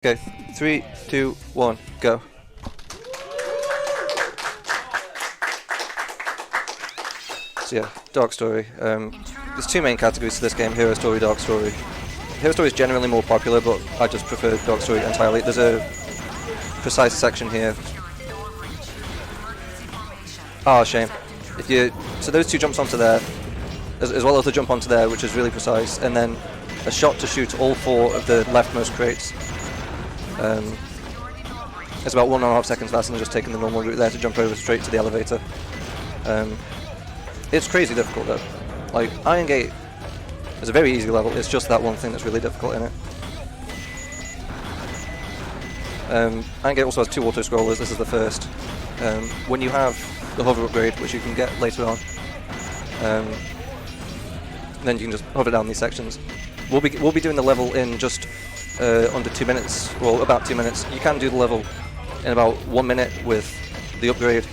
Okay, 3, 2, 1, go. So yeah, Dark Story. There's two main categories to this game: Hero Story, Dark Story. Hero Story is generally more popular, but I just prefer Dark Story entirely. There's a precise section here. Oh, shame. So those two jumps onto there, as well as the jump onto there, which is really precise, and then a shot to shoot all four of the leftmost crates. It's about 1.5 seconds faster than just taking the normal route there to jump over straight to the elevator. It's crazy difficult though. Like, Iron Gate is a very easy level, it's just that one thing that's really difficult in it. Iron Gate also has two auto-scrollers, this is the first. When you have the hover upgrade, which you can get later on, then you can just hover down these sections. We'll be doing the level in just under 2 minutes, well, about 2 minutes. You can do the level in about 1 minute with the upgrade.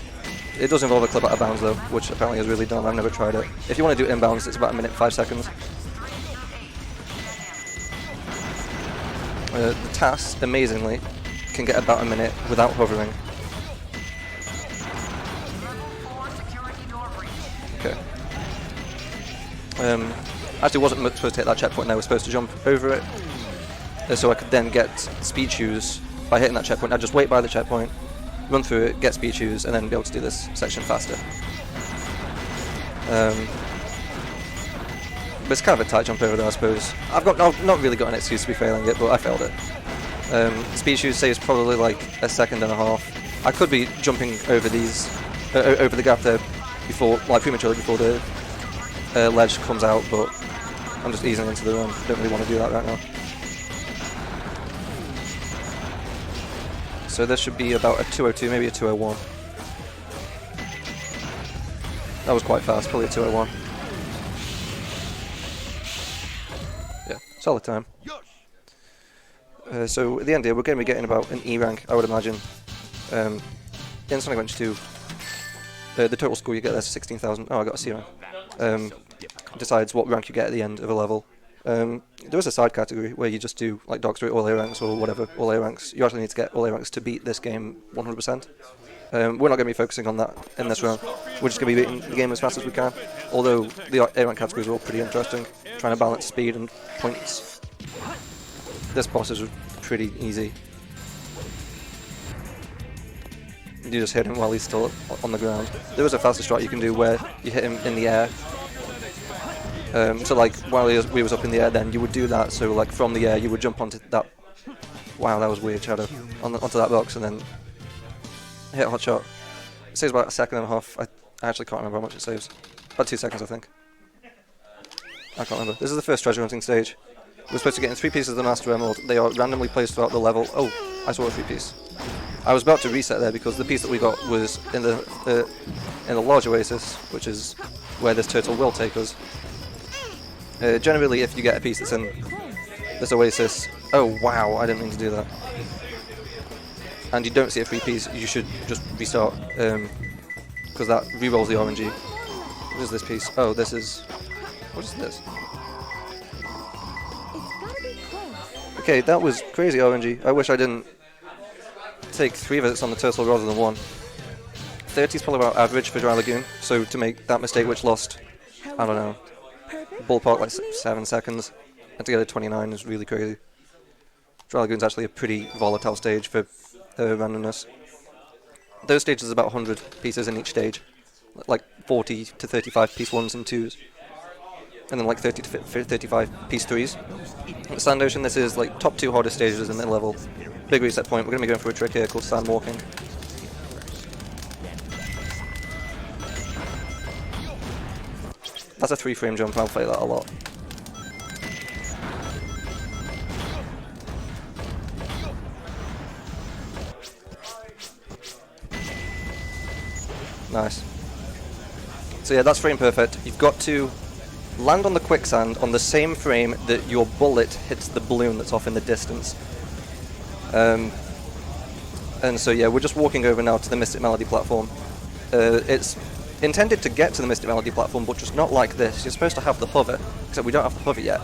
It does involve a clip out of bounds though, which apparently is really dumb. I've never tried it. If you want to do it inbounds, it's about 1 minute 5 seconds. The TAS, amazingly, can get about 1 minute without hovering. Okay. Actually wasn't supposed to hit that checkpoint there, I was supposed to jump over it. So I could then get speed shoes by hitting that checkpoint. I'd just wait by the checkpoint, run through it, get speed shoes, and then be able to do this section faster. But it's kind of a tight jump over there, I suppose. I've not really got an excuse to be failing it, but I failed it. Speed shoes saves probably like 1.5 seconds. I could be jumping over these, over the gap there before, like prematurely before the ledge comes out, but I'm just easing into the run. Don't really want to do that right now. So this should be about a 2:02, maybe a 2:01. That was quite fast, probably a 2:01. Yeah, solid time. So at the end here, we're going to be getting about an E rank, I would imagine. In Sonic Adventure 2, the total score you get there is 16,000. Oh, I got a C rank. Decides what rank you get at the end of a level. There is a side category where you just do like Dark Story all A ranks or whatever, all A ranks. You actually need to get all A ranks to beat this game 100%. We're not going to be focusing on that in this round. We're just going to be beating the game as fast as we can. Although the A rank categories are all pretty interesting, trying to balance speed and points. This boss is pretty easy. You just hit him while he's still on the ground. There is a faster strike you can do where you hit him in the air. So like while we was up in the air, then you would do that. So like from the air, you would jump onto that. Wow, that was weird, Shadow. Onto that box and then hit a hot shot. It saves about 1.5 seconds. I actually can't remember how much it saves. About 2 seconds, I think. I can't remember. This is the first treasure hunting stage. We're supposed to get in 3 pieces of the Master Emerald. They are randomly placed throughout the level. Oh, I saw a 3-piece. I was about to reset there because the piece that we got was in the large oasis, which is where this turtle will take us. Generally, if you get a piece that's in this oasis, oh wow, I didn't mean to do that. And you don't see a free piece, you should just restart, because that re-rolls the RNG. What is this piece? Oh, this is... what is this? Okay, that was crazy RNG. I wish I didn't take 3 visits on the turtle rather than 1. 30 is probably about average for Dry Lagoon, so to make that mistake which lost, I don't know, ballpark like 7 seconds, and to get a 29 is really crazy. Dry Lagoon's actually a pretty volatile stage for randomness. Those stages are about 100 pieces in each stage, like 40 to 35 piece 1s and 2s, and then like 30 to 35 piece 3s. At Sand Ocean, this is like top 2 hardest stages in the level. Big reset point, we're going to be going for a trick here called Sand Walking. That's a 3-frame jump, I'll play that a lot. Nice. So yeah, that's frame perfect. You've got to land on the quicksand on the same frame that your bullet hits the balloon that's off in the distance. And so yeah, we're just walking over now to the Mystic Melody platform. It's intended to get to the Mystic Melody platform, but just not like this. You're supposed to have the hover, except we don't have the hover yet.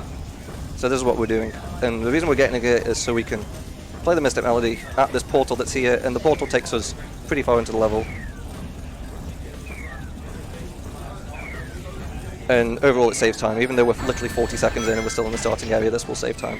So this is what we're doing. And the reason we're getting it is so we can play the Mystic Melody at this portal that's here, and the portal takes us pretty far into the level. And overall it saves time, even though we're literally 40 seconds in and we're still in the starting area, this will save time.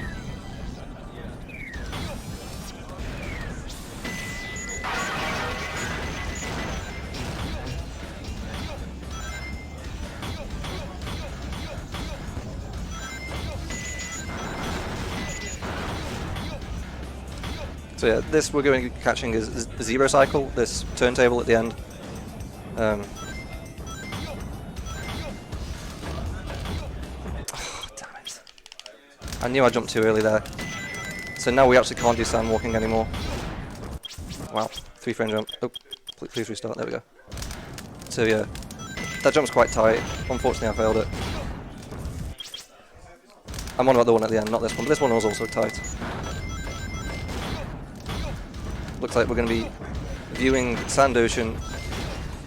So yeah, this we're going to be catching is the Zero Cycle, this turntable at the end. Oh, damn it. I knew I jumped too early there. So now we actually can't do sand walking anymore. Wow, 3-frame jump. Oh, please restart, there we go. So yeah, that jump's quite tight. Unfortunately I failed it. I'm on about the one at the end, not this one, but this one was also tight. Looks like we're going to be viewing Sand Ocean,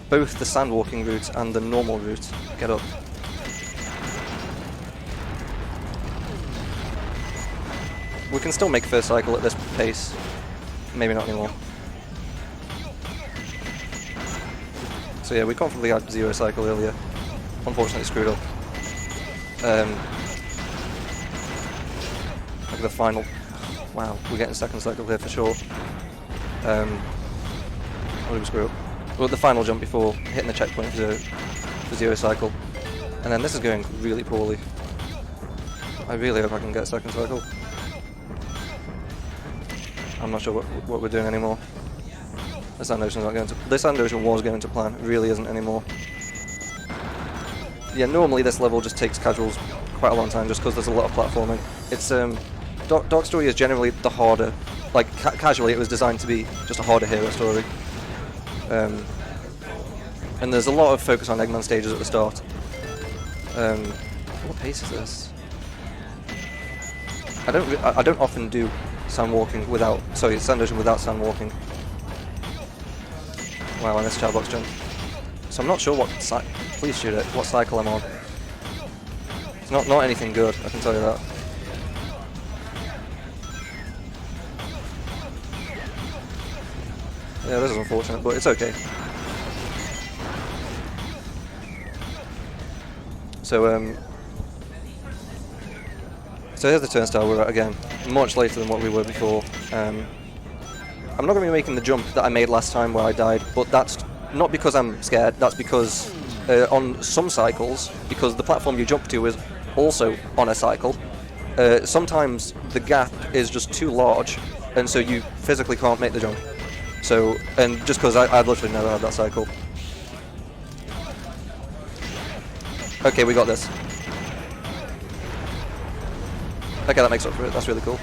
both the sand walking route and the normal route. Get up. We can still make first cycle at this pace. Maybe not anymore. So yeah, we comfortably had Zero Cycle earlier. Unfortunately screwed up. Look at the final. Wow, we're getting second cycle here for sure. What did we screw up? Well, the final jump before hitting the checkpoint for Zero Cycle. And then this is going really poorly. I really hope I can get second cycle. I'm not sure what we're doing anymore. The Sand Ocean's not going to. This Sand Ocean was going to plan, it really isn't anymore. Yeah, normally this level just takes casuals quite a long time just because there's a lot of platforming. It's Dark Story is generally the harder. Like casually, it was designed to be just a harder hero story. And there's a lot of focus on Eggman stages at the start. What pace is this? I don't often do sand walking without. Sorry, Sand Ocean without sand walking. Wow, I missed Chatbox jump. So I'm not sure what please shoot it. What cycle I'm on. It's not anything good. I can tell you that. Yeah, this is unfortunate, but it's okay. So here's the turnstile we're at again, much later than what we were before. I'm not going to be making the jump that I made last time where I died, but that's not because I'm scared, that's because on some cycles, because the platform you jump to is also on a cycle, sometimes the gap is just too large, and so you physically can't make the jump. So, and just because I'd literally never had that cycle. Okay, we got this. Okay, that makes up for it, that's really cool.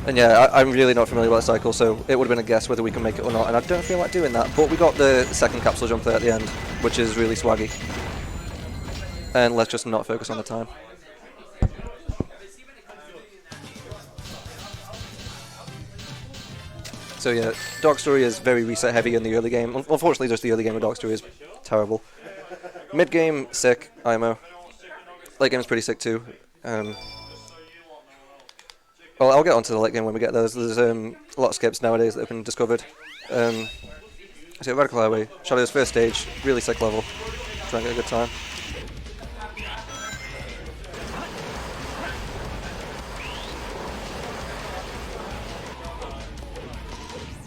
And yeah, I'm really not familiar with that cycle, so it would have been a guess whether we can make it or not, and I don't feel like doing that, but we got the second capsule jump there at the end, which is really swaggy. And let's just not focus on the time. So yeah, Dark Story is very reset heavy in the early game. Unfortunately, just the early game of Dark Story is terrible. Mid game, sick, IMO. Late game is pretty sick too. Well, I'll get onto the late game when we get there. There's a lot of skips nowadays that have been discovered. So Radical Highway, Shadow's first stage, really sick level. Try and get a good time.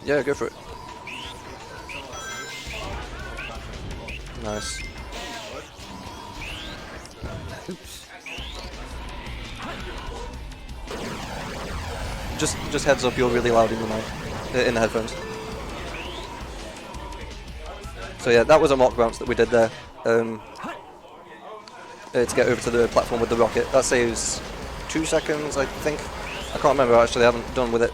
Yeah, go for it. Nice. Oops. Just heads up, you're really loud in the mic, in the headphones. So yeah, that was a mock bounce that we did there. To get over to the platform with the rocket. That saves 2 seconds, I think. I can't remember actually. I haven't done without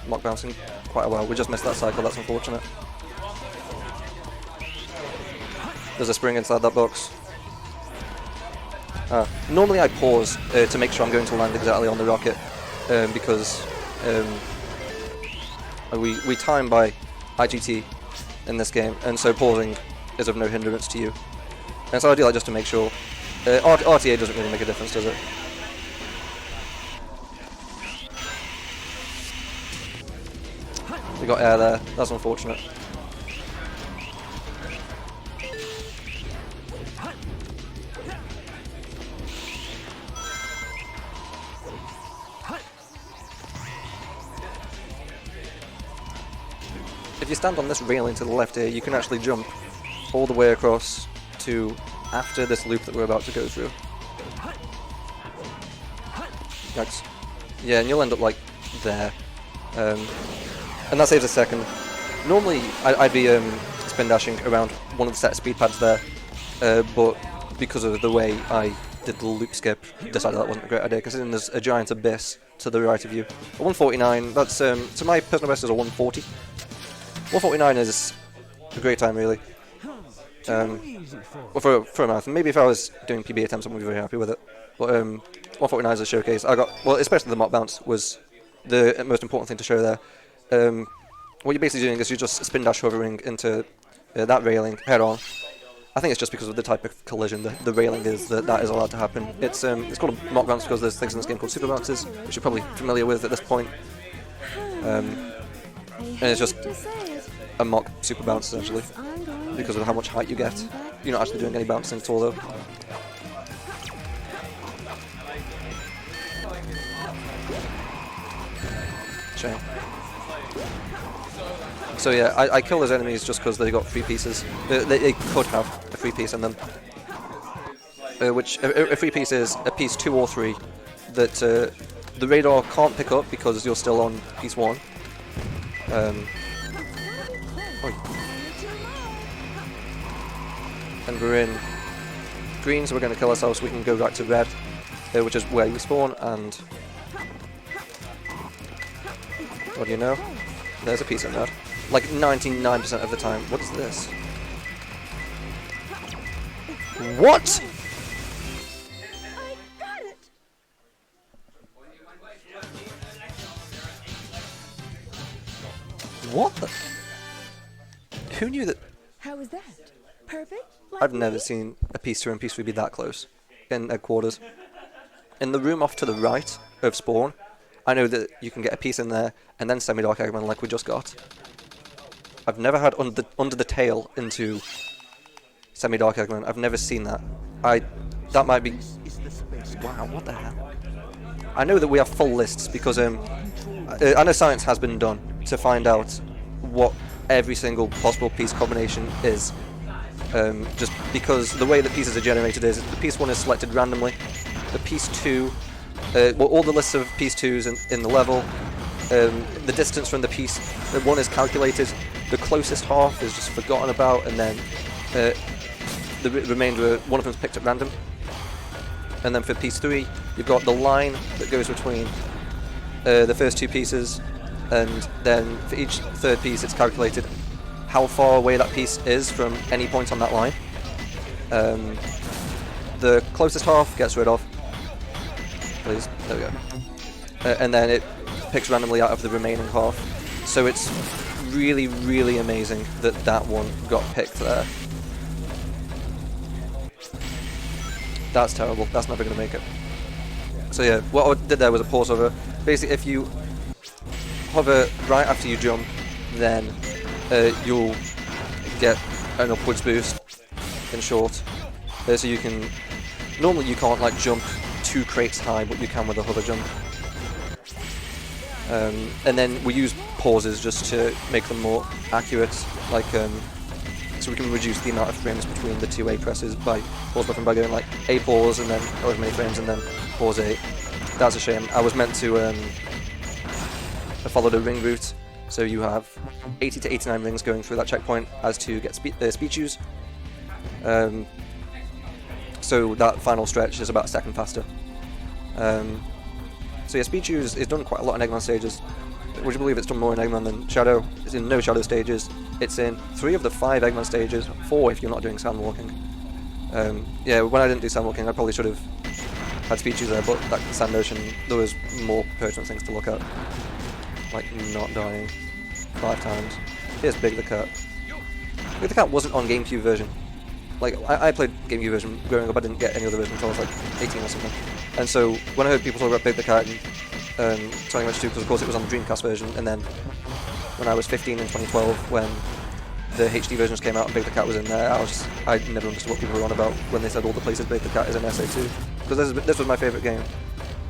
mock bouncing quite a while. We just missed that cycle. That's unfortunate. There's a spring inside that box. Normally I pause to make sure I'm going to land exactly on the rocket because we time by IGT in this game, and so pausing is of no hindrance to you. And so I do that just to make sure. RTA doesn't really make a difference, does it? We got air there. That's unfortunate. If you stand on this railing to the left here, you can actually jump all the way across to after this loop that we're about to go through. Yikes. Yeah, and you'll end up like there. And that saves a second. Normally I'd be spin dashing around one of the set of speed pads there, but because of the way I did the loop skip, decided that wasn't a great idea, considering there's a giant abyss to the right of you. A 149, that's, so my personal best is a 140. 149 is a great time, really. Well, for a marathon. Maybe if I was doing PB attempts, I wouldn't be very happy with it. But 149 is a showcase. I got, well, especially the mock bounce was the most important thing to show there. What you're basically doing is you're just spin dash hovering into that railing head on. I think it's just because of the type of collision the railing is that is allowed to happen. It's called a mock bounce because there's things in this game called super bounces, which you're probably familiar with at this point. And it's just a mock super bounce essentially, because of how much height you get. You're not actually doing any bouncing at all though. Shame. So yeah, I kill those enemies just because they got free pieces. They could have a free piece in them. Which a free piece is a piece 2 or 3 that the radar can't pick up because you're still on piece 1. And we're in green, so we're going to kill ourselves so we can go back to red, which is where we spawn, and what do you know? There's a piece in red. Like 99% of the time. What is this? What?! What the? Who knew that? How was that? Perfect? I've never seen a piece 2 and piece 3 be that close in quarters. In the room off to the right of spawn, I know that you can get a piece in there and then semi-dark Eggman like we just got. I've never had under the tail into semi-dark Eggman. I've never seen that. That might be. Wow, what the hell? I know that we have full lists because I know science has been done to find out what every single possible piece combination is. Just because the way that pieces are generated is the piece 1 is selected randomly, the piece 2, well, all the lists of piece 2s in the level, the distance from the piece 1 is calculated, the closest half is just forgotten about, and then the remainder, one of them is picked at random. And then for piece 3, you've got the line that goes between the first 2 pieces, and then for each third piece it's calculated how far away that piece is from any point on that line. The closest half gets rid of. Please, there we go. And then it picks randomly out of the remaining half. So it's really, really amazing that that one got picked there. That's terrible. That's never going to make it. So yeah, what I did there was a pause hover. Basically, if you hover right after you jump, then you'll get an upwards boost, in short. So you can... Normally you can't like jump 2 crates high, but you can with a hover jump. And then we use pauses just to make them more accurate, like so we can reduce the amount of frames between the 2 A presses by pause buffering by going like A pause and then however many frames and then pause A. That's a shame. I was meant to follow the ring route, so you have 80 to 89 rings going through that checkpoint as to get speed shoes. So that final stretch is about a second faster. So yeah, speed shoes is done quite a lot in Eggman stages. Would you believe it's done more in Eggman than Shadow? It's in no Shadow stages. It's in 3 of the 5 Eggman stages, 4 if you're not doing sand walking. Yeah, when I didn't do sand walking, I probably should have had speed shoes there, but that sand ocean, there was more pertinent things to look at. Like not dying 5 times. Here's Big the Cat. Big the Cat wasn't on GameCube version. Like, I played GameCube version growing up, I didn't get any other version until I was like 18 or something. And so, when I heard people talk about Big the Cat and Sonic Adventure 2, because of course it was on the Dreamcast version, and then when I was 15 in 2012 when the HD versions came out and Big the Cat was in there. I never understood what people were on about when they said all the places Big the Cat is in SA2. Because this was my favourite game.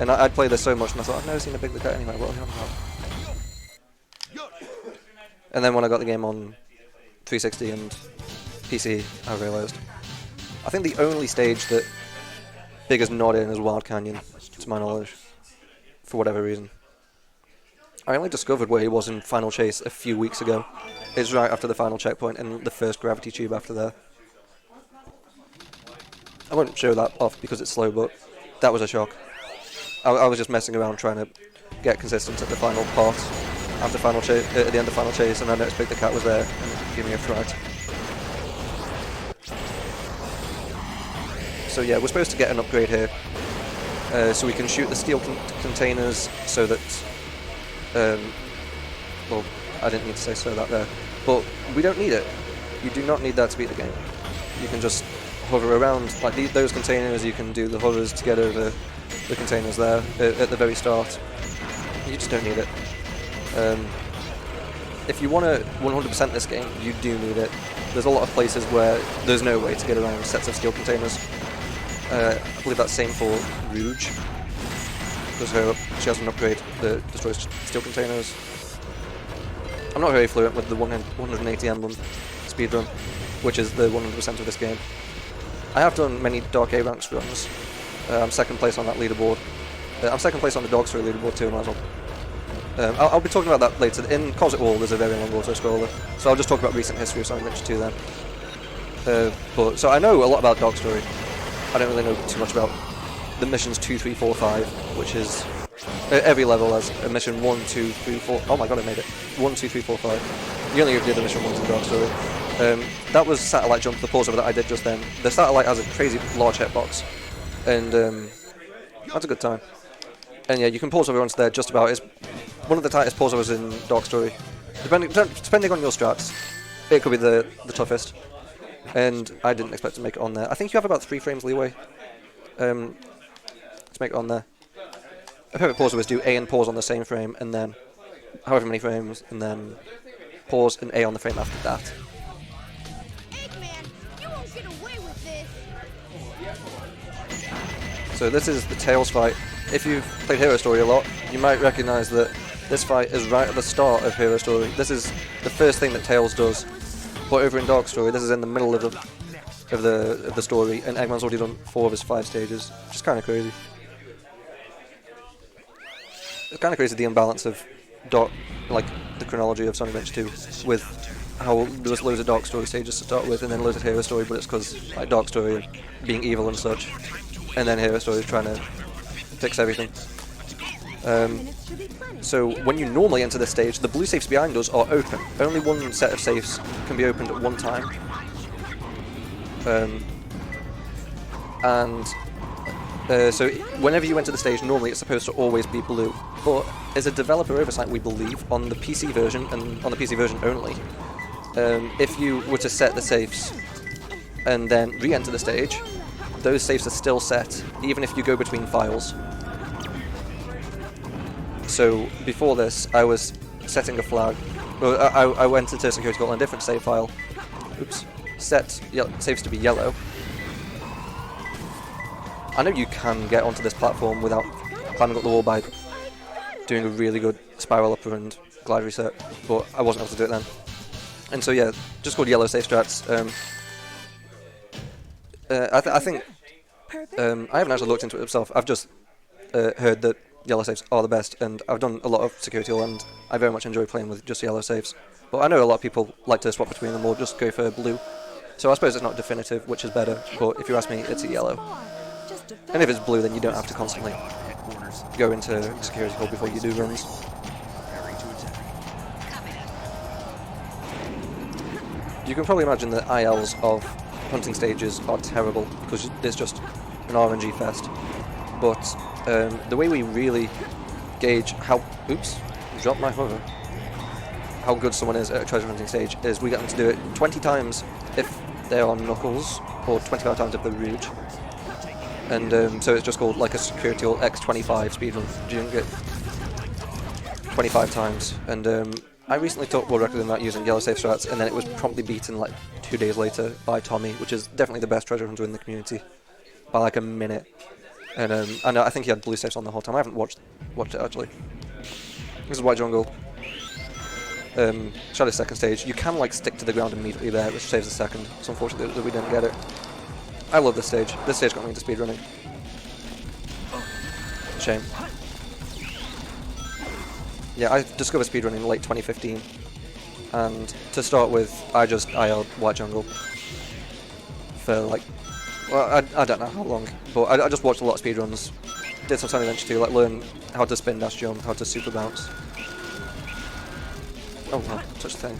And I'd played this so much and I thought, I've never seen a Big the Cat anywhere, what are you on about? And then when I got the game on 360 and PC, I realised. I think the only stage that Big is not in is Wild Canyon, to my knowledge, for whatever reason. I only discovered where he was in Final Chase a few weeks ago. It's right after the final checkpoint and the first gravity tube after there. I won't show that off because it's slow, but that was a shock. I was just messing around trying to get consistent at the final part after Final Chase, at the end of Final Chase, and I noticed Big the Cat was there and it gave me a fright. So yeah, we're supposed to get an upgrade here, so we can shoot the steel containers so that, well, I didn't need to say so that there, but we don't need it. You do not need that to beat the game. You can just hover around, like those containers, you can do the hovers to get over the containers there at the very start. You just don't need it. If you want to 100% this game, you do need it. There's a lot of places where there's no way to get around sets of steel containers. I believe that's same for Rouge, because she has an upgrade that destroys steel containers. I'm not very fluent with the 180 emblem speedrun, which is the 100% of this game. I have done many Dark A ranks runs. I'm second place on that leaderboard. I'm second place on the Dog Story leaderboard too, might as well. I'll be talking about that later. In Cosmic Wall there's a very long auto-scroller, so I'll just talk about recent history of Sonic Adventure 2 then. So I know a lot about Dog Story. I don't really know too much about the missions 2, 3, 4, 5, which is every level has a mission 1, 2, 3, 4. Oh my god, I made it. 1, 2, 3, 4, 5. You only do the mission 1 in Dog Story. That was Satellite Jump, the pause over that I did just then. The Satellite has a crazy large hitbox, and that's a good time. And yeah, you can pause over onto there just about. It's one of the tightest pause overs in Dog Story. Depending on your strats, it could be the toughest. And I didn't expect to make it on there. I think you have about 3 frames leeway to make it on there. A perfect pause over is do A and pause on the same frame, and then however many frames, and then pause and A on the frame after that. Eggman, you won't get away with this. So this is the Tails fight. If you've played Hero Story a lot, you might recognise that this fight is right at the start of Hero Story. This is the first thing that Tails does. But over in Dog Story, this is in the middle of the story, and Eggman's already done 4 of his 5 stages, which is kind of crazy. It's kind of crazy the imbalance of the chronology of Sonic Adventure 2, with how there was loads of Dog Story stages to start with, and then loads of Hero Story, but it's because like Dog Story being evil and such, and then Hero Story is trying to fix everything. So when you normally enter this stage, the blue safes behind us are open. Only one set of safes can be opened at one time. So whenever you enter the stage, normally it's supposed to always be blue. But as a developer oversight, we believe, on the PC version, and on the PC version only, if you were to set the safes and then re-enter the stage, those safes are still set, even if you go between files. So before this, I was setting a flag. Well, I went into security call on a different save file. Oops. Set saves to be yellow. I know you can get onto this platform without climbing up the wall by doing a really good spiral upper and glide reset, but I wasn't able to do it then. And so yeah, just called yellow safe strats. I think I haven't actually looked into it myself. I've just heard that yellow safes are the best, and I've done a lot of security hall, and I very much enjoy playing with just yellow safes. But I know a lot of people like to swap between them or just go for blue. So I suppose it's not definitive which is better, but if you ask me, it's a yellow. And if it's blue, then you don't have to constantly go into security hall before you do runs. You can probably imagine the ILs of hunting stages are terrible because it's just an RNG fest. But the way we really gauge how dropped my hover, how good someone is at a treasure hunting stage is we get them to do it 20 times if they're on Knuckles, or 25 times if they're Rouge. And so it's just called like a security hall X25 speedrun. You can get 25 times, and I recently took world record in that using yellow safe strats, and then it was promptly beaten like 2 days later by Tommy, which is definitely the best treasure hunter in the community, by like a minute. And I think he had blue safes on the whole time. I haven't watched it actually. This is white jungle. Shadow's second stage. You can like stick to the ground immediately there, which saves a second. It's unfortunate that we didn't get it. I love this stage. This stage got me into speedrunning. Shame. Yeah, I discovered speedrunning in late 2015, and to start with, I just IL'd white jungle for like, well, I don't know how long, but I just watched a lot of speedruns, did some Sunny Adventure 2, like learn how to spin dash jump, how to super bounce. Oh no, such a thing.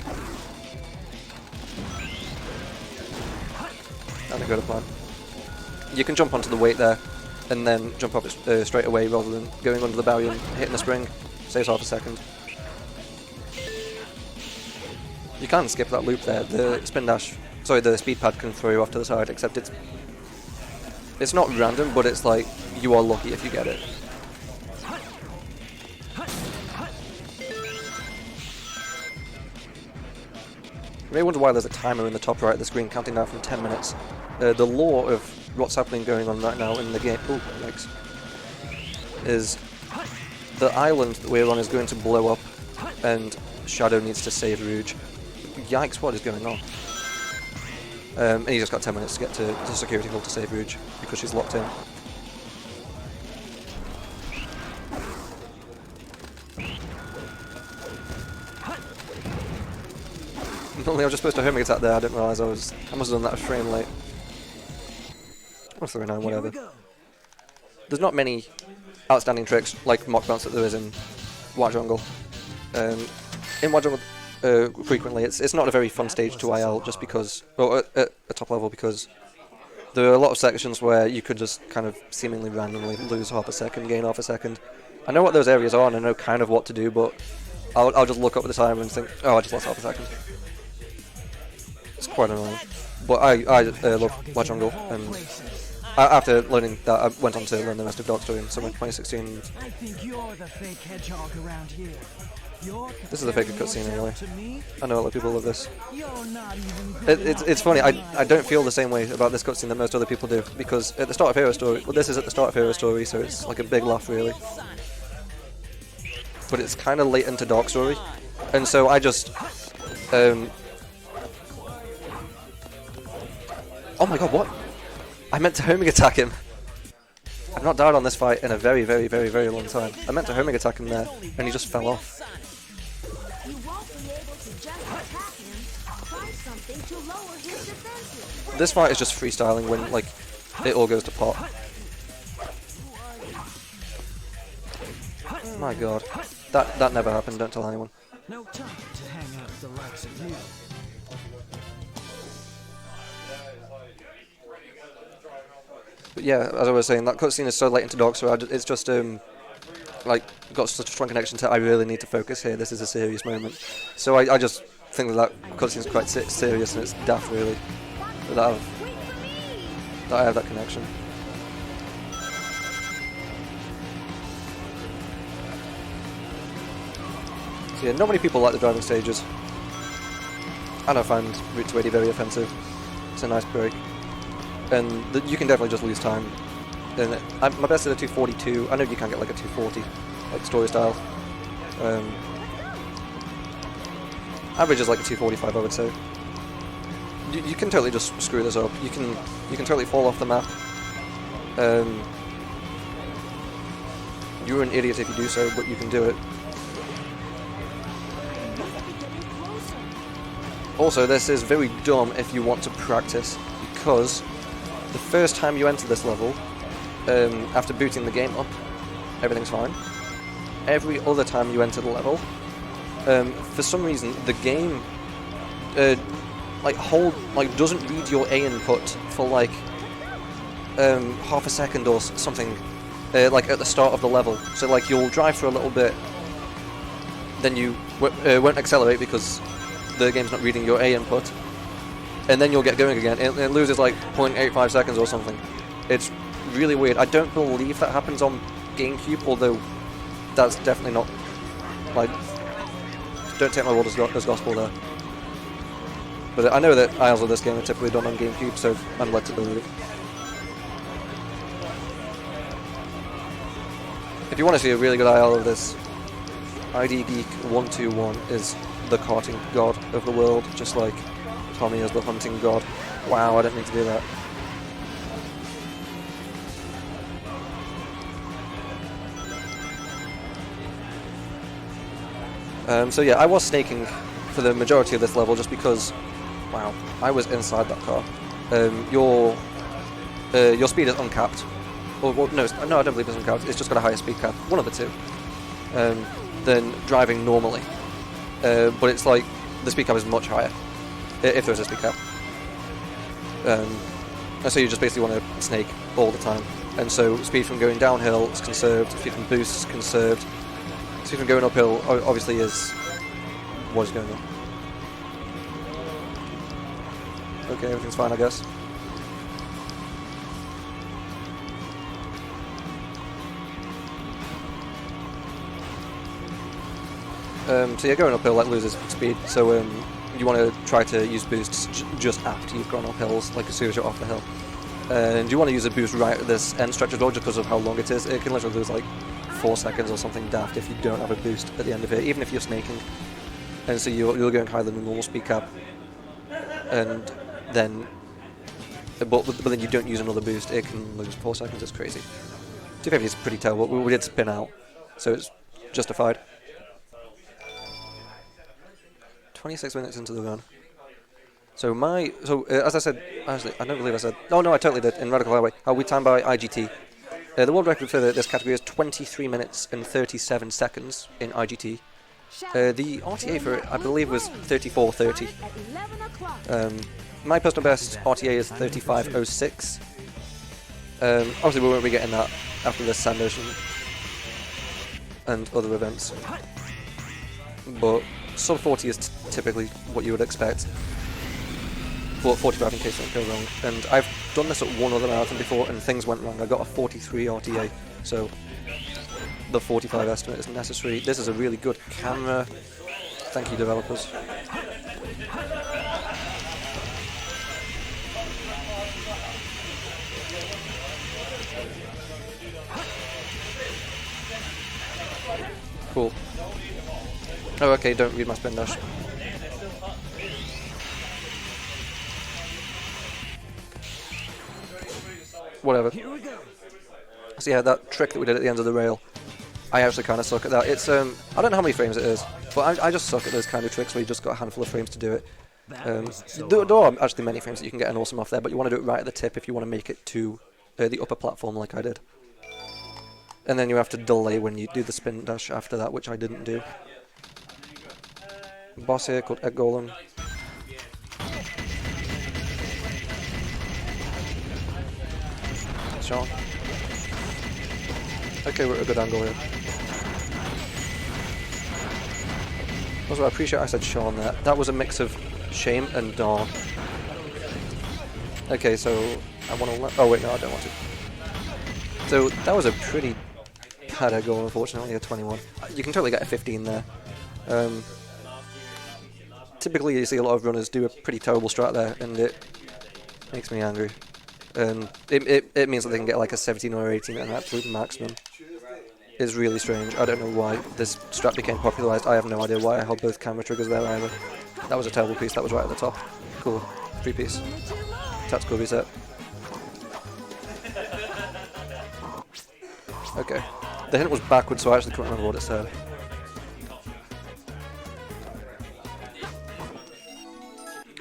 That's a good plan. You can jump onto the weight there, and then jump up it straight away rather than going under the barrier and hitting the spring. Saves half a second. You can skip that loop there. The spin dash, sorry, the speed pad can throw you off to the side, except it's not random, but it's like you are lucky if you get it. You may wonder why there's a timer in the top right of the screen counting down from 10 minutes. The law of what's happening going on right now in the game, is the island that we're on is going to blow up, and Shadow needs to save Rouge. Yikes, what is going on? And he's just got 10 minutes to get to the security hole to save Rouge, because she's locked in. Only I was just supposed to homing attack there, I didn't realise I must have done that a frame late. Or 39, whatever. There's not many outstanding tricks like mock bounce that there is in white jungle. In white jungle, frequently it's not a very fun stage to IL just because, well, at a top level, because there are a lot of sections where you could just kind of seemingly randomly lose half a second, gain half a second. I know what those areas are and I know kind of what to do, but I'll just look up at the timer and think, oh, I just lost half a second. It's quite annoying. But I love white jungle, and after learning that, I went on to learn the rest of Dark Story in summer 2016. I think you're the fake hedgehog around here. This is a fake cutscene anyway. I know a lot of people love this. It's funny, I don't feel the same way about this cutscene that most other people do, because at the start of Hero Story, well, this is at the start of Hero Story, so it's like a big laugh really. But it's kind of late into Dark Story, and so I just oh my god, what? I meant to homing attack him. I've not died on this fight in a very, very, very, very long time. I meant to homing attack him there, and he just fell off. You won't be able to just attack him. Try something to lower his defenses. This fight is just freestyling when, like, it all goes to pot. My god. That never happened, don't tell anyone. No time to hang out with the likes of you. But yeah, as I was saying, that cutscene is so late into Dark Story, it's just, like, got such a strong connection to I really need to focus here, this is a serious moment. So I just think that cutscene is quite serious, and it's daft, really, that I have that connection. So yeah, not many people like the driving stages, and I find Route to 80 very offensive. It's a nice break. And you can definitely just lose time. And my best is a 242. I know you can get like a 240, like story style. Average is like a 245, I would say. You can totally just screw this up. You can totally fall off the map. You're an idiot if you do so, but you can do it. Also, this is very dumb if you want to practice, because the first time you enter this level, after booting the game up, everything's fine. Every other time you enter the level, for some reason the game doesn't read your A input for like half a second or something, like at the start of the level. So like you'll drive for a little bit, then you won't accelerate because the game's not reading your A input, and then you'll get going again. It loses like 0.85 seconds or something. It's really weird. I don't believe that happens on GameCube, although that's definitely not like Don't take my word as gospel there. But I know that aisles of this game are typically done on GameCube, so I'm led to believe it. If you want to see a really good aisle of this, ID Geek 121 is the karting god of the world, just like Tommy is the hunting god. Wow, I didn't mean to do that. So yeah, I was snaking for the majority of this level just because, wow, I was inside that car. Your speed is uncapped. Or, well, no, I don't believe it's uncapped. It's just got a higher speed cap, one of the two, than driving normally. But it's like the speed cap is much higher, if there's a speed cap. And so you just basically want to snake all the time. And so speed from going downhill is conserved, speed from boost is conserved. Speed from going uphill obviously is what is going on. Okay, everything's fine, I guess. So yeah, going uphill loses speed, so you want to try to use boosts just after you've gone up hills, like as soon as you're off the hill. And you want to use a boost right at this end stretch as well, just because of how long it is. It can literally lose like 4 seconds or something daft if you don't have a boost at the end of it, even if you're snaking. And so you're going higher than the normal speed cap. And then, but then you don't use another boost, it can lose 4 seconds, it's crazy. 250 is pretty terrible, we did spin out, so it's justified. 26 minutes into the run. So as I said, actually, I don't believe I said, no, I totally did, in Radical Highway, how we timed by IGT. The world record for this category is 23 minutes and 37 seconds in IGT. The RTA for it, I believe, was 34:30. My personal best RTA is 35:06. Obviously we won't be getting that after this Sand Ocean and other events. But sub 40 is typically what you would expect. But 45 in case something goes wrong. And I've done this at one other marathon before and things went wrong. I got a 43 RTA, so the 45 estimate is necessary. This is a really good camera. Thank you, developers. Cool. Oh, okay, don't read my spin dash. Whatever. So yeah, that trick that we did at the end of the rail, I actually kind of suck at that. It's I don't know how many frames it is, but I just suck at those kind of tricks where you just got a handful of frames to do it. There are actually many frames that you can get an awesome off there, but you want to do it right at the tip if you want to make it to the upper platform like I did. And then you have to delay when you do the spin dash after that, which I didn't do. Boss here called Egg Golem. Sean. Okay, we're at a good angle here. Also, I appreciate I said Sean there. That was a mix of shame and dawn. Okay, so I want to. Oh wait, no, I don't want to. So that was a pretty bad goal, unfortunately, a 21. You can totally get a 15 there. Typically, you see a lot of runners do a pretty terrible strat there, and it makes me angry. It means that they can get like a 17 or 18 at an absolute maximum. It's really strange. I don't know why this strat became popularized. I have no idea why I held both camera triggers there either. That was a terrible piece. That was right at the top. Cool. 3-piece. Tactical reset. Okay. The hint was backwards, so I actually couldn't remember what it said.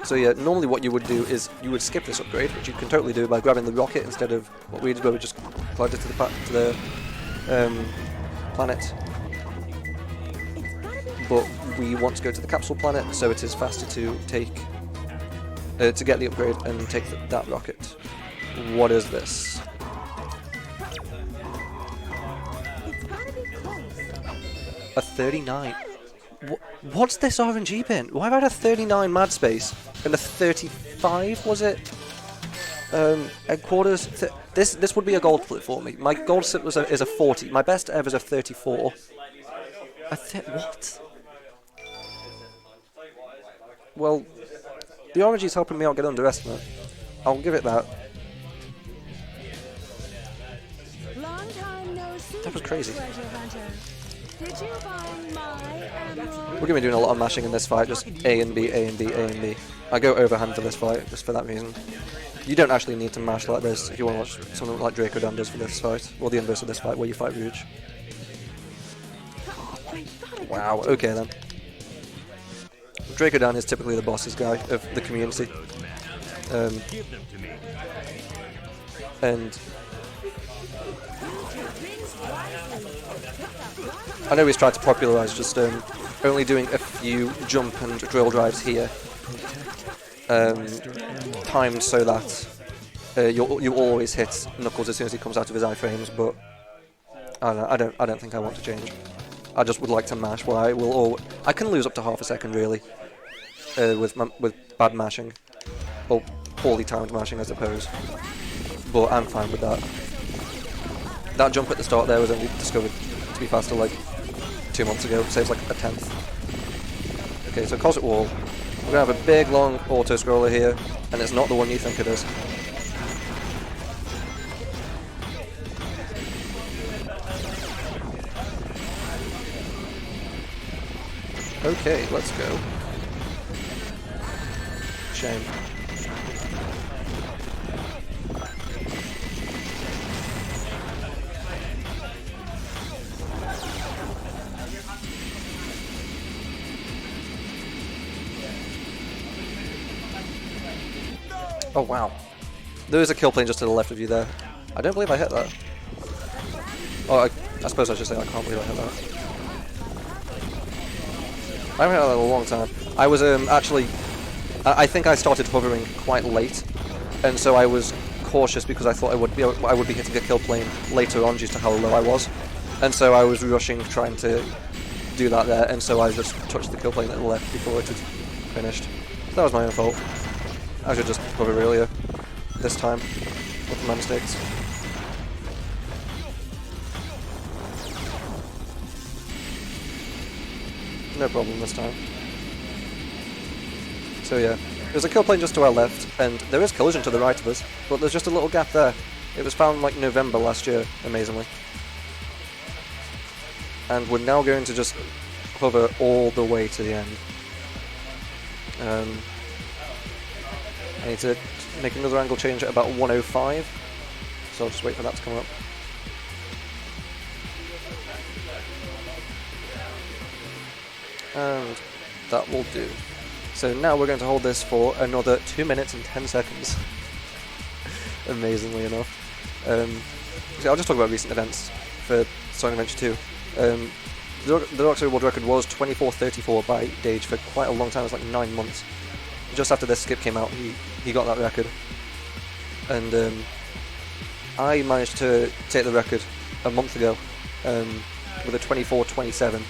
So yeah, normally what you would do is you would skip this upgrade, which you can totally do by grabbing the rocket instead of what we did, where we just plugged it to the planet. But we want to go to the capsule planet, so it is faster to take to get the upgrade and take that rocket. What is this? A 39. What's this RNG pin? Why have I had a 39 mad space and a 35? Was it? Headquarters. This would be a gold split for me. My gold split is a 40. My best ever is a 34. What? Well, the orange is helping me out get underestimate. I'll give it that. Long time no see. That was crazy. Treasure hunter. Did you find my emerald? We're going to be doing a lot of mashing in this fight, just A and B, A and B, A and B. I go overhand for this fight, just for that reason. You don't actually need to mash like this if you want to watch something like Draco Dan does for this fight, or the inverse of this fight, where you fight Rouge. Wow, okay then. Draco Dan is typically the boss's guy of the community. And I know he's tried to popularise just only doing a few jump and drill drives here, timed so that you always hit Knuckles as soon as he comes out of his iframes. But I don't think I want to change. I just would like to mash. Where I can lose up to half a second really with bad mashing, or poorly timed mashing, I suppose. But I'm fine with that. That jump at the start there was only discovered to be faster like 2 months ago, saves like a tenth. Okay, so Cosmic Wall. We're gonna have a big long auto scroller here, and it's not the one you think it is. Okay, let's go. Shame. Oh wow. There is a kill plane just to the left of you there. I don't believe I hit that. Oh, I suppose I should say I can't believe I hit that. I haven't hit that in a long time. I was actually... I think I started hovering quite late, and so I was cautious because I thought I would be hitting a kill plane later on due to how low I was. And so I was rushing trying to do that there, and so I just touched the kill plane at the left before it had finished. So that was my own fault. I should just hover earlier this time with my mistakes. No problem this time. So yeah, there's a kill plane just to our left, and there is collision to the right of us, but there's just a little gap there. It was found like November last year, amazingly. And we're now going to just hover all the way to the end. I need to make another angle change at about 105, so I'll just wait for that to come up. And that will do. So now we're going to hold this for another 2 minutes and 10 seconds. Amazingly enough. So I'll just talk about recent events for Sonic Adventure 2. The Dark World record was 24:34 by Dage for quite a long time. It was like 9 months. Just after this skip came out, he got that record. And I managed to take the record a month ago with a 24:27.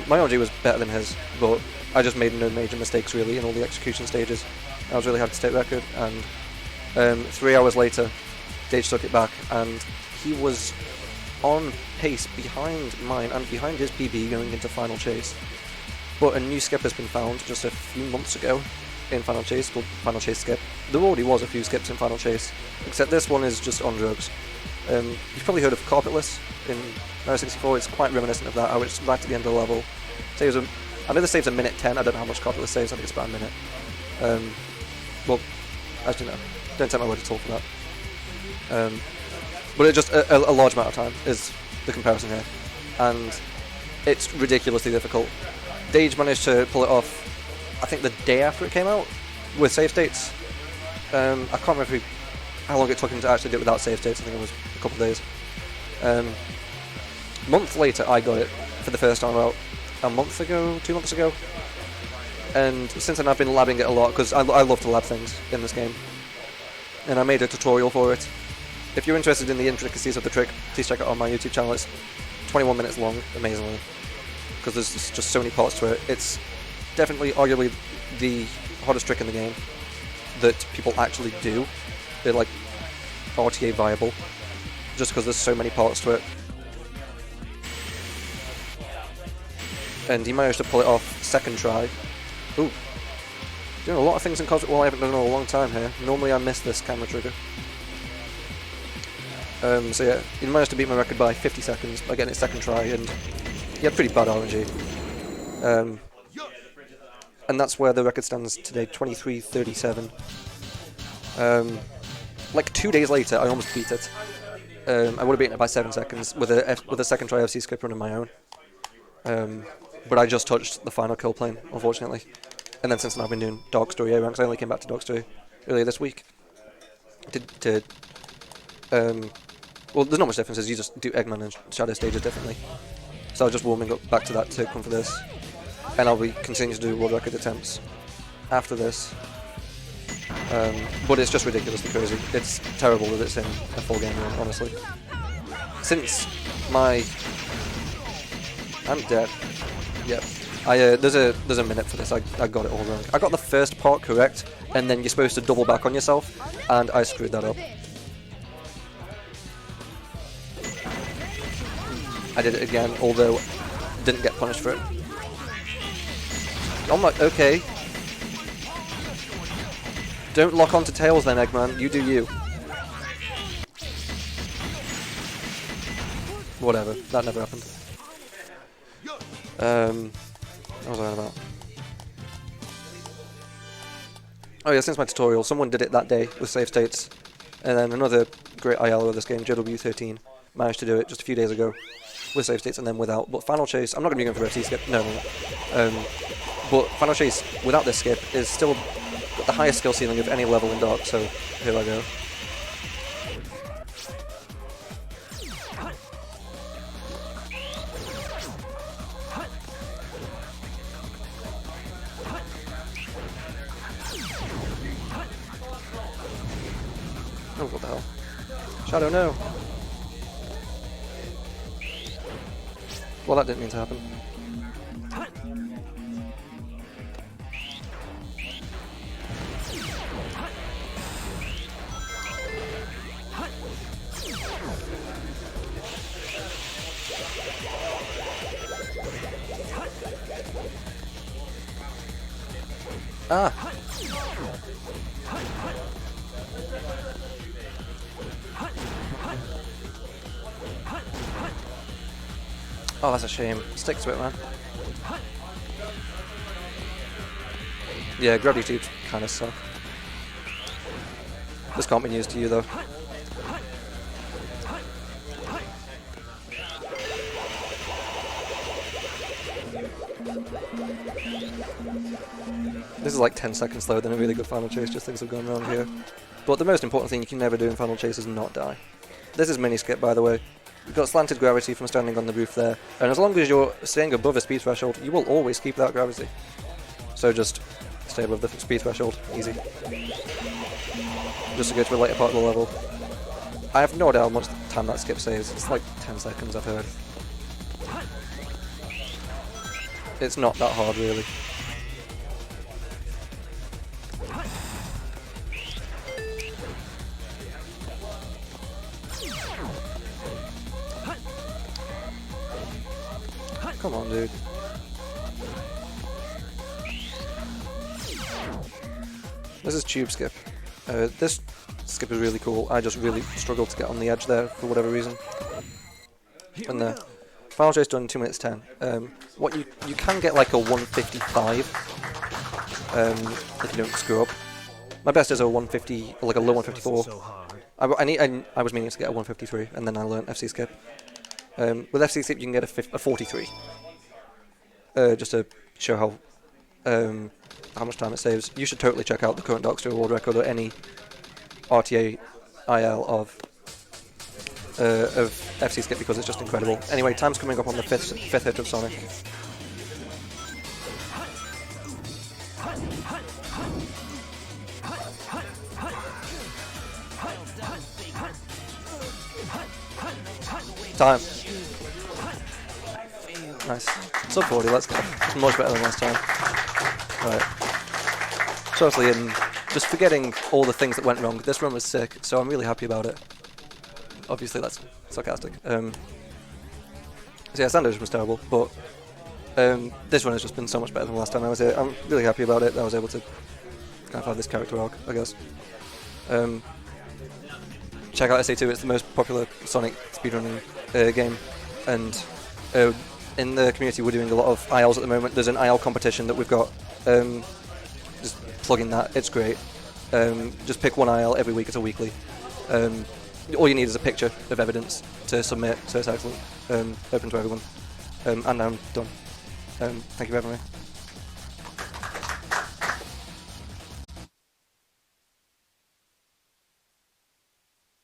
My OG was better than his, but I just made no major mistakes really in all the execution stages. I was really happy to take the record, and 3 hours later, Dage took it back, and he was on pace behind mine and behind his PB going into Final Chase. But a new skip has been found just a few months ago in Final Chase, called Final Chase Skip. There already was a few skips in Final Chase, except this one is just on drugs. You've probably heard of Carpetless in Mario 64. It's quite reminiscent of that, how it's right at the end of the level. Saves I know this saves a minute 10, I don't know how much Carpetless saves, I think it's about a minute. Well, actually no, don't take my word at all for that. But it's just a large amount of time is the comparison here, and it's ridiculously difficult. Dage managed to pull it off, I think the day after it came out, with save states. I can't remember how long it took him to actually do it without save states. I think it was a couple of days. A month later I got it for the first time about a month ago, 2 months ago, and since then I've been labbing it a lot because I love to lab things in this game, and I made a tutorial for it. If you're interested in the intricacies of the trick, please check it out on my YouTube channel. It's 21 minutes long, amazingly, because there's just so many parts to it. It's definitely, arguably, the hardest trick in the game that people actually do. They're like RTA viable, just because there's so many parts to it. And he managed to pull it off second try. Ooh, Doing a lot of things in Cosmic Wall I haven't done in a long time here. Normally I miss this camera trigger. So yeah, he managed to beat my record by 50 seconds by getting it second try, and he had pretty bad RNG. And that's where the record stands today, 23:37. Like 2 days later, I almost beat it. I would have beaten it by 7 seconds with a second try FC skip run of my own. But I just touched the final kill plane, unfortunately. And then since then I've been doing Dark Story A ranks. I only came back to Dark Story earlier this week. Well, there's not much differences, you just do Eggman and Shadow stages differently. So I was just warming up back to that to come for this. And I'll be continuing to do world record attempts after this. But it's just ridiculously crazy. It's terrible that it's in a full game run, honestly. Since my... I'm dead. Yep. There's a minute for this, I got it all wrong. I got the first part correct, and then you're supposed to double back on yourself, and I screwed that up. I did it again, although didn't get punished for it. I'm like, okay. Don't lock onto tails then, Eggman. You do you. Whatever. That never happened. What was I on about? Oh yeah, since my tutorial, someone did it that day with save states. And then another great IL of this game, JW13, managed to do it just a few days ago with save states and then without. But Final Chase, I'm not going to be going for FC skip, no. But Final Chase, without this skip, is still got the highest skill ceiling of any level in Dark, so here I go. Oh, what the hell? Shadow, no! Well, that didn't mean to happen. Ah! Oh, that's a shame. Stick to it, man. Yeah, gravity tubes kind of suck. This can't be news to you, though. This is like 10 seconds slower than a really good Final Chase, just things have gone wrong here. But the most important thing you can never do in Final Chase is not die. This is mini skip, by the way. You've got slanted gravity from standing on the roof there, and as long as you're staying above a speed threshold, you will always keep that gravity. So just stay above the speed threshold, easy. Just to go to a later part of the level. I have no idea how much time that skip saves, it's like 10 seconds I've heard. It's not that hard really. Come on, dude. This is tube skip. This skip is really cool. I just really struggled to get on the edge there for whatever reason. And the Final Chase done in 2 minutes 10. What you can get like a 155 if you don't screw up. My best is a 150, like a low 154. I was meaning to get a 153, and then I learned FC skip. With FC skip you can get a 43. Just to show how much time it saves. You should totally check out the current Dark Story world record or any RTA IL of FC skip because it's just incredible. Anyway, time's coming up on the fifth hit of Sonic. Time. Nice. Sub 40, let's go. It's much better than last time. Right. So honestly, in just forgetting all the things that went wrong, this run was sick, so I'm really happy about it. Obviously that's sarcastic. So yeah, Sanders was terrible, but this run has just been so much better than last time I was here. I'm really happy about it. I was able to kind of have this character arc, I guess. Check out SA2, it's the most popular Sonic speedrunning game, and in the community we're doing a lot of ILs at the moment. There's an IL competition that we've got, just plug in that, it's great. Just pick one IL every week, it's a weekly. All you need is a picture of evidence to submit, so it's excellent, open to everyone. And I'm done. Thank you for having me.